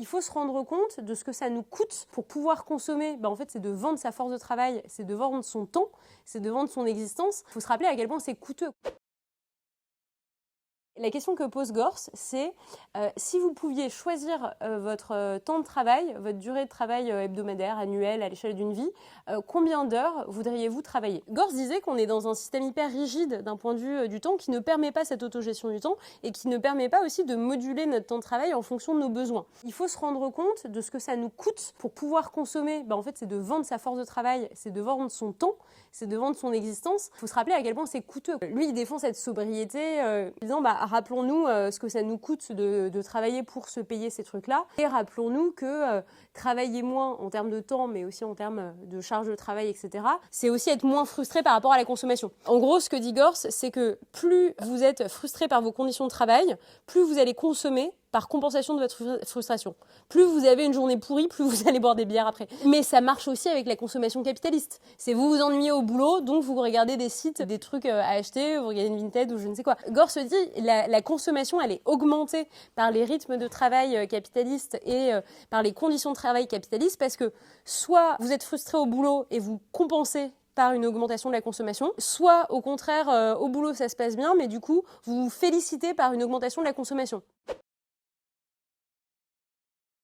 Il faut se rendre compte de ce que ça nous coûte pour pouvoir consommer. En fait, c'est de vendre sa force de travail, c'est de vendre son temps, c'est de vendre son existence. Il faut se rappeler à quel point c'est coûteux. La question que pose Gors, c'est si vous pouviez choisir votre temps de travail, votre durée de travail hebdomadaire, annuelle, à l'échelle d'une vie, combien d'heures voudriez-vous travailler? Gors disait qu'on est dans un système hyper rigide d'un point de vue du temps qui ne permet pas cette autogestion du temps et qui ne permet pas aussi de moduler notre temps de travail en fonction de nos besoins. Il faut se rendre compte de ce que ça nous coûte pour pouvoir consommer. En fait, c'est de vendre sa force de travail, c'est de vendre son temps, c'est de vendre son existence. Il faut se rappeler à quel point c'est coûteux. Lui, il défend cette sobriété disant rappelons-nous ce que ça nous coûte de travailler pour se payer ces trucs-là. Et rappelons-nous que travailler moins en termes de temps, mais aussi en termes de charge de travail, etc., c'est aussi être moins frustré par rapport à la consommation. En gros, ce que dit Gors, c'est que plus vous êtes frustré par vos conditions de travail, plus vous allez consommer par compensation de votre frustration. Plus vous avez une journée pourrie, plus vous allez boire des bières après. Mais ça marche aussi avec la consommation capitaliste. C'est vous ennuyez au boulot, donc vous regardez des sites, des trucs à acheter, vous regardez une Vinted ou je ne sais quoi. Gors se dit, la consommation, elle est augmentée par les rythmes de travail capitalistes et par les conditions de travail capitalistes parce que soit vous êtes frustré au boulot et vous compensez par une augmentation de la consommation, soit au contraire, au boulot ça se passe bien, mais du coup, vous vous félicitez par une augmentation de la consommation.